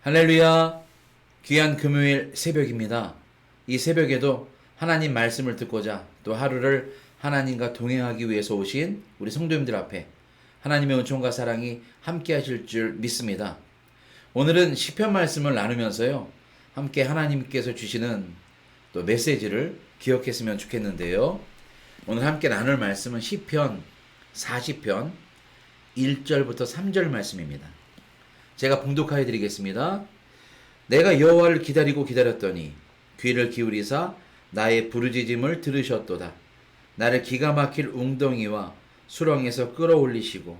할렐루야! 귀한 금요일 새벽입니다. 이 새벽에도 하나님 말씀을 듣고자 또 하루를 하나님과 동행하기 위해서 오신 우리 성도님들 앞에 하나님의 은총과 사랑이 함께 하실 줄 믿습니다. 오늘은 시편 말씀을 나누면서요, 함께 하나님께서 주시는 또 메시지를 기억했으면 좋겠는데요. 오늘 함께 나눌 말씀은 시편 40편 1절부터 3절 말씀입니다. 제가 봉독하여 드리겠습니다. 내가 여호와를 기다리고 기다렸더니 귀를 기울이사 나의 부르짖음을 들으셨도다. 나를 기가 막힐 웅덩이와 수렁에서 끌어올리시고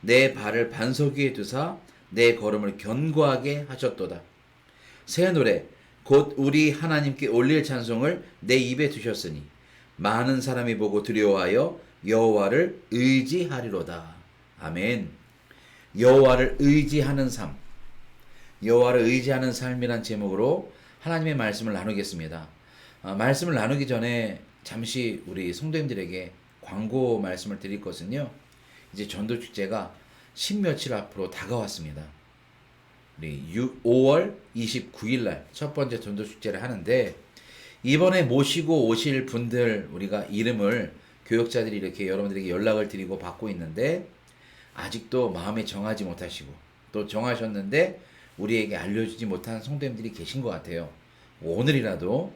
내 발을 반석 위에 두사 내 걸음을 견고하게 하셨도다. 새 노래 곧 우리 하나님께 올릴 찬송을 내 입에 두셨으니 많은 사람이 보고 두려워하여 여호와를 의지하리로다. 아멘. 여호와를 의지하는 삶, 여호와를 의지하는 삶이란 제목으로 하나님의 말씀을 나누겠습니다. 말씀을 나누기 전에 잠시 우리 성도님들에게 광고 말씀을 드릴 것은요, 이제 전도축제가 10며칠 앞으로 다가왔습니다. 우리 5월 29일 날 첫 번째 전도축제를 하는데, 이번에 모시고 오실 분들 우리가 이름을 교역자들이 이렇게 여러분들에게 연락을 드리고 받고 있는데, 아직도 마음에 정하지 못하시고 또 정하셨는데 우리에게 알려주지 못한 성도님들이 계신 것 같아요. 오늘이라도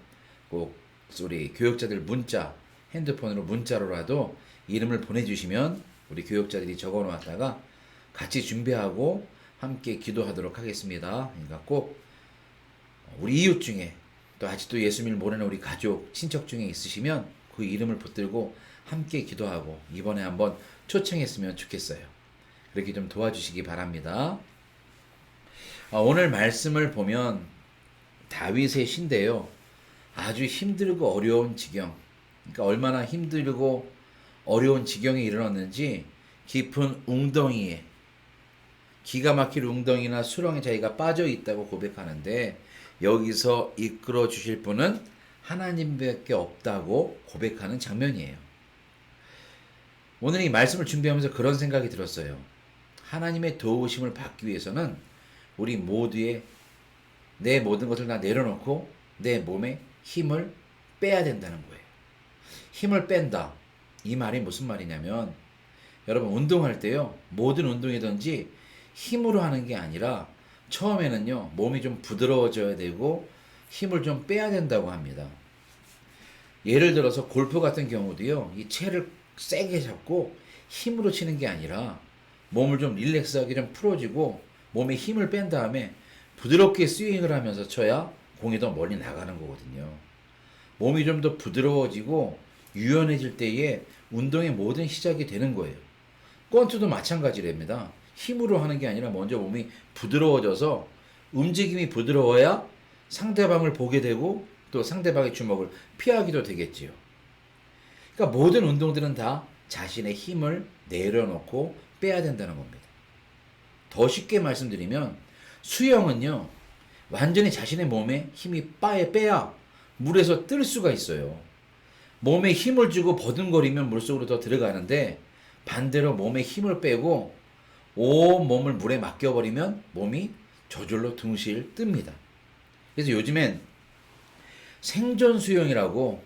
꼭 우리 교역자들 문자, 핸드폰으로 문자로라도 이름을 보내주시면 우리 교역자들이 적어놓았다가 같이 준비하고 함께 기도하도록 하겠습니다. 그러니까 꼭 우리 이웃 중에 또 아직도 예수님을 모르는 우리 가족, 친척 중에 있으시면 그 이름을 붙들고 함께 기도하고 이번에 한번 초청했으면 좋겠어요. 그렇게 좀 도와주시기 바랍니다. 오늘 말씀을 보면 다윗의 시인데요, 아주 힘들고 어려운 지경, 그러니까 얼마나 힘들고 어려운 지경에 이르렀는지 깊은 웅덩이에, 기가 막힐 웅덩이나 수렁에 자기가 빠져 있다고 고백하는데, 여기서 이끌어 주실 분은 하나님밖에 없다고 고백하는 장면이에요. 오늘 이 말씀을 준비하면서 그런 생각이 들었어요. 하나님의 도우심을 받기 위해서는 우리 모두의 내 모든 것을 다 내려놓고 내 몸에 힘을 빼야 된다는 거예요. 힘을 뺀다. 이 말이 무슨 말이냐면, 여러분 운동할 때요, 모든 운동이든지 힘으로 하는 게 아니라 처음에는요, 몸이 좀 부드러워져야 되고 힘을 좀 빼야 된다고 합니다. 예를 들어서 골프 같은 경우도요, 이 채를 세게 잡고 힘으로 치는 게 아니라 몸을 좀 릴렉스하게 좀 풀어주고 몸에 힘을 뺀 다음에 부드럽게 스윙을 하면서 쳐야 공이 더 멀리 나가는 거거든요. 몸이 좀 더 부드러워지고 유연해질 때에 운동의 모든 시작이 되는 거예요. 권투도 마찬가지랍니다. 힘으로 하는 게 아니라 먼저 몸이 부드러워져서 움직임이 부드러워야 상대방을 보게 되고 또 상대방의 주먹을 피하기도 되겠지요. 그러니까 모든 운동들은 다 자신의 힘을 내려놓고 빼야 된다는 겁니다. 더 쉽게 말씀드리면 수영은요, 완전히 자신의 몸에 힘이 빼야 물에서 뜰 수가 있어요. 몸에 힘을 주고 버둥거리면 물속으로 더 들어가는데, 반대로 몸에 힘을 빼고 온 몸을 물에 맡겨버리면 몸이 저절로 둥실 뜹니다. 그래서 요즘엔 생존 수영이라고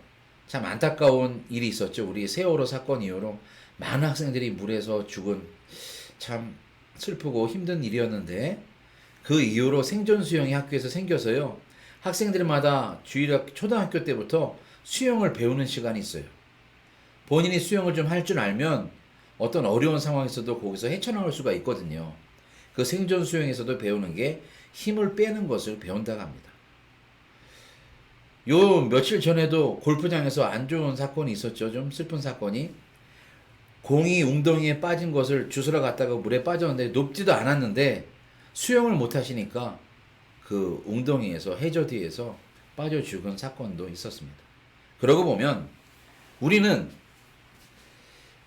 참 안타까운 일이 있었죠. 우리 세월호 사건 이후로 많은 학생들이 물에서 죽은, 참 슬프고 힘든 일이었는데, 그 이후로 생존 수영이 학교에서 생겨서요, 학생들마다 주일학 초등학교 때부터 수영을 배우는 시간이 있어요. 본인이 수영을 좀 할 줄 알면 어떤 어려운 상황에서도 거기서 헤쳐나올 수가 있거든요. 그 생존 수영에서도 배우는 게 힘을 빼는 것을 배운다고 합니다. 요 며칠 전에도 골프장에서 안 좋은 사건이 있었죠. 좀 슬픈 사건이. 공이 웅덩이에 빠진 것을 주스러 갔다가 물에 빠졌는데 높지도 않았는데 수영을 못 하시니까 그 웅덩이에서, 해저드에서 빠져 죽은 사건도 있었습니다. 그러고 보면 우리는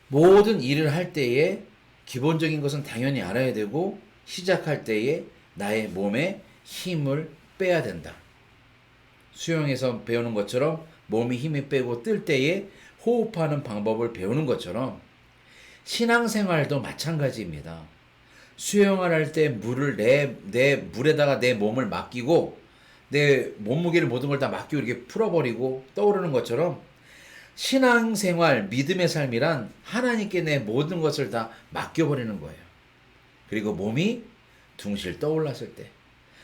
모든 일을 할 때에 기본적인 것은 당연히 알아야 되고, 시작할 때에 나의 몸에 힘을 빼야 된다. 수영에서 배우는 것처럼 몸이 힘이 빼고 뜰 때에 호흡하는 방법을 배우는 것처럼 신앙생활도 마찬가지입니다. 수영을 할 때 물을 내 물에다가 내 몸을 맡기고 내 몸무게를 모든 걸 다 맡기고 이렇게 풀어버리고 떠오르는 것처럼 신앙생활, 믿음의 삶이란 하나님께 내 모든 것을 다 맡겨버리는 거예요. 그리고 몸이 둥실 떠올랐을 때,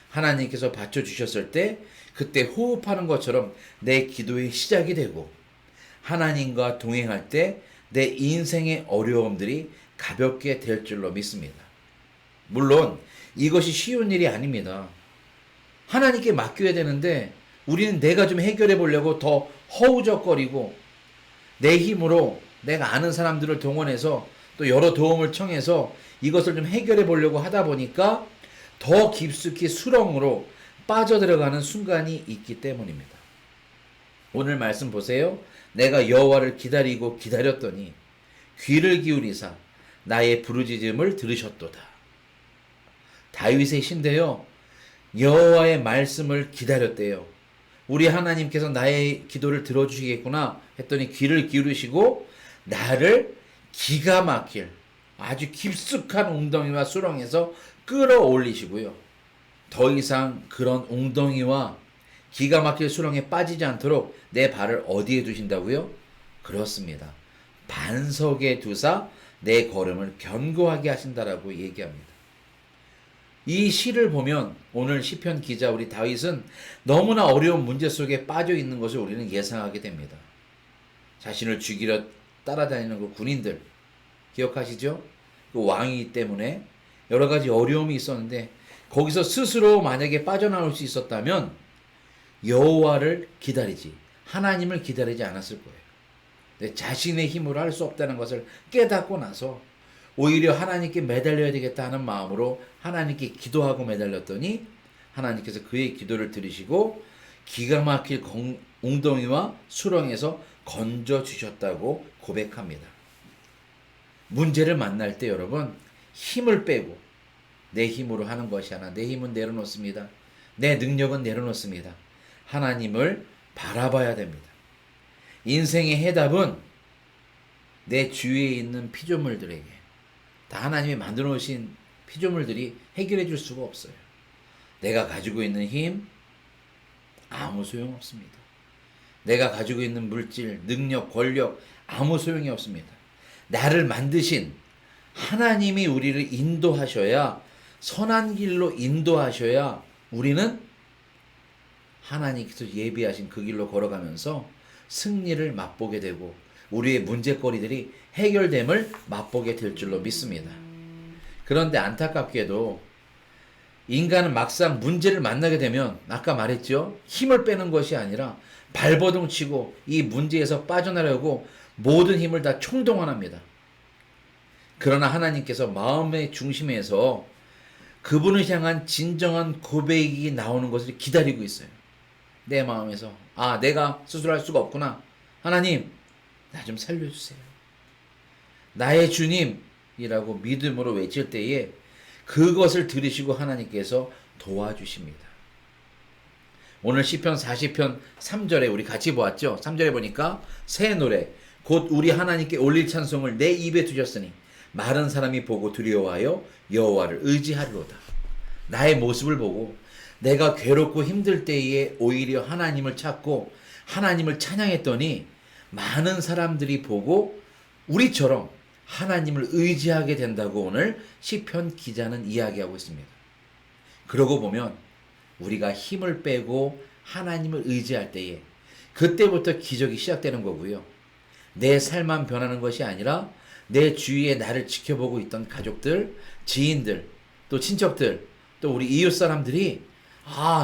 하나님께서 받쳐주셨을 때, 그때 호흡하는 것처럼 내 기도의 시작이 되고, 하나님과 동행할 때 내 인생의 어려움들이 가볍게 될 줄로 믿습니다. 물론 이것이 쉬운 일이 아닙니다. 하나님께 맡겨야 되는데 우리는 내가 좀 해결해 보려고 더 허우적거리고 내 힘으로 내가 아는 사람들을 동원해서 또 여러 도움을 청해서 이것을 좀 해결해 보려고 하다 보니까 더 깊숙이 수렁으로 빠져들어가는 순간이 있기 때문입니다. 오늘 말씀 보세요. 내가 여호와를 기다리고 기다렸더니 귀를 기울이사 나의 부르짖음을 들으셨도다. 다윗의 시인데요. 여호와의 말씀을 기다렸대요. 우리 하나님께서 나의 기도를 들어주시겠구나 했더니 귀를 기울이시고 나를 기가 막힐 아주 깊숙한 웅덩이와 수렁에서 끌어올리시고요. 더 이상 그런 웅덩이와 기가 막힐 수렁에 빠지지 않도록 내 발을 어디에 두신다고요? 그렇습니다. 반석에 두사 내 걸음을 견고하게 하신다라고 얘기합니다. 이 시를 보면 오늘 시편 기자 우리 다윗은 너무나 어려운 문제 속에 빠져 있는 것을 우리는 예상하게 됩니다. 자신을 죽이려 따라다니는 그 군인들 기억하시죠? 그 왕이기 때문에 여러 가지 어려움이 있었는데 거기서 스스로 만약에 빠져나올 수 있었다면 여호와를 기다리지 하나님을 기다리지 않았을 거예요. 자신의 힘으로 할 수 없다는 것을 깨닫고 나서 오히려 하나님께 매달려야 되겠다 하는 마음으로 하나님께 기도하고 매달렸더니 하나님께서 그의 기도를 들으시고 기가 막힐 웅덩이와 수렁에서 건져주셨다고 고백합니다. 문제를 만날 때 여러분 힘을 빼고 내 힘으로 하는 것이 아니라 내 힘은 내려놓습니다. 내 능력은 내려놓습니다. 하나님을 바라봐야 됩니다. 인생의 해답은 내 주위에 있는 피조물들에게 다 하나님이 만들어 놓으신 피조물들이 해결해 줄 수가 없어요. 내가 가지고 있는 힘 아무 소용 없습니다. 내가 가지고 있는 물질, 능력, 권력 아무 소용이 없습니다. 나를 만드신 하나님이 우리를 인도하셔야 선한 길로 인도하셔야 우리는 하나님께서 예비하신 그 길로 걸어가면서 승리를 맛보게 되고 우리의 문제거리들이 해결됨을 맛보게 될 줄로 믿습니다. 그런데 안타깝게도 인간은 막상 문제를 만나게 되면 아까 말했죠. 힘을 빼는 것이 아니라 발버둥 치고 이 문제에서 빠져나려고 모든 힘을 다 총동원합니다. 그러나 하나님께서 마음의 중심에서 그분을 향한 진정한 고백이 나오는 것을 기다리고 있어요. 내 마음에서 내가 스스로 할 수가 없구나. 하나님 나 좀 살려주세요. 나의 주님이라고 믿음으로 외칠 때에 그것을 들으시고 하나님께서 도와주십니다. 오늘 시편 40편 3절에 우리 같이 보았죠. 3절에 보니까 새 노래 곧 우리 하나님께 올릴 찬송을 내 입에 두셨으니 마른 사람이 보고 두려워하여 여호와를 의지하리로다. 나의 모습을 보고 내가 괴롭고 힘들 때에 오히려 하나님을 찾고 하나님을 찬양했더니 많은 사람들이 보고 우리처럼 하나님을 의지하게 된다고 오늘 시편 기자는 이야기하고 있습니다. 그러고 보면 우리가 힘을 빼고 하나님을 의지할 때에 그때부터 기적이 시작되는 거고요. 내 삶만 변하는 것이 아니라 내 주위에 나를 지켜보고 있던 가족들, 지인들, 또 친척들, 또 우리 이웃 사람들이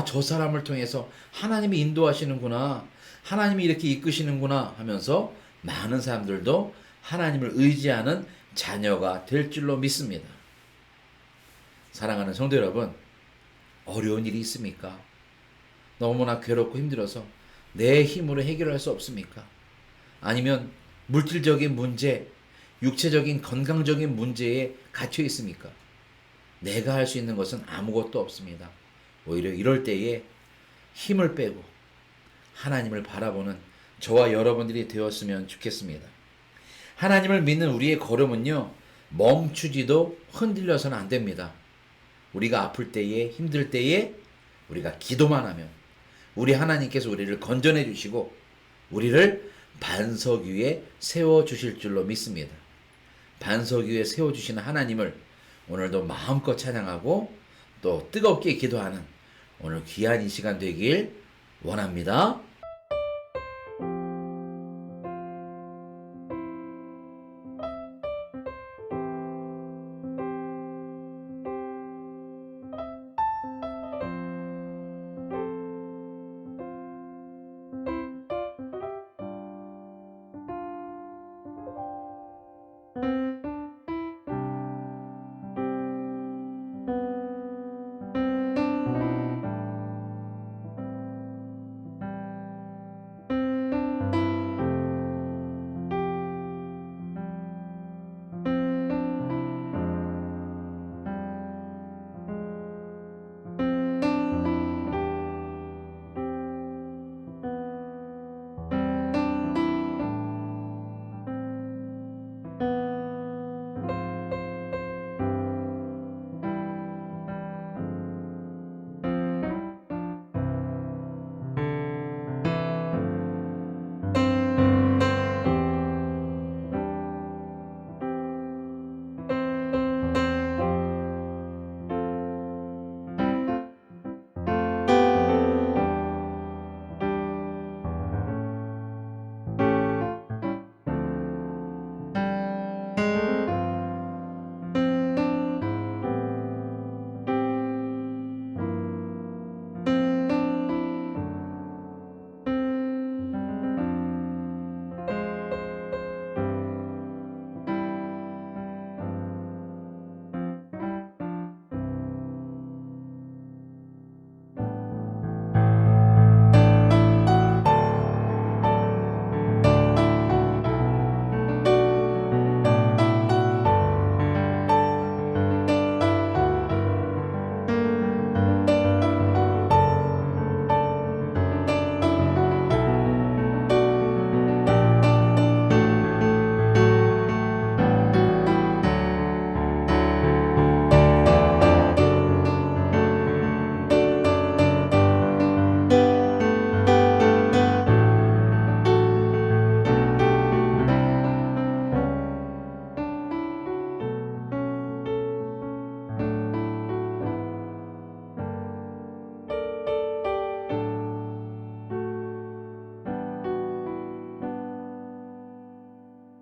저 사람을 통해서 하나님이 인도하시는구나. 하나님이 이렇게 이끄시는구나 하면서 많은 사람들도 하나님을 의지하는 자녀가 될 줄로 믿습니다. 사랑하는 성도 여러분, 어려운 일이 있습니까? 너무나 괴롭고 힘들어서 내 힘으로 해결할 수 없습니까? 아니면 물질적인 문제, 육체적인 건강적인 문제에 갇혀 있습니까? 내가 할 수 있는 것은 아무것도 없습니다. 오히려 이럴 때에 힘을 빼고 하나님을 바라보는 저와 여러분들이 되었으면 좋겠습니다. 하나님을 믿는 우리의 걸음은요, 멈추지도 흔들려서는 안 됩니다. 우리가 아플 때에, 힘들 때에 우리가 기도만 하면 우리 하나님께서 우리를 건져내 주시고 우리를 반석 위에 세워 주실 줄로 믿습니다. 반석 위에 세워 주시는 하나님을 오늘도 마음껏 찬양하고 또 뜨겁게 기도하는 오늘 귀한 이 시간 되길 원합니다.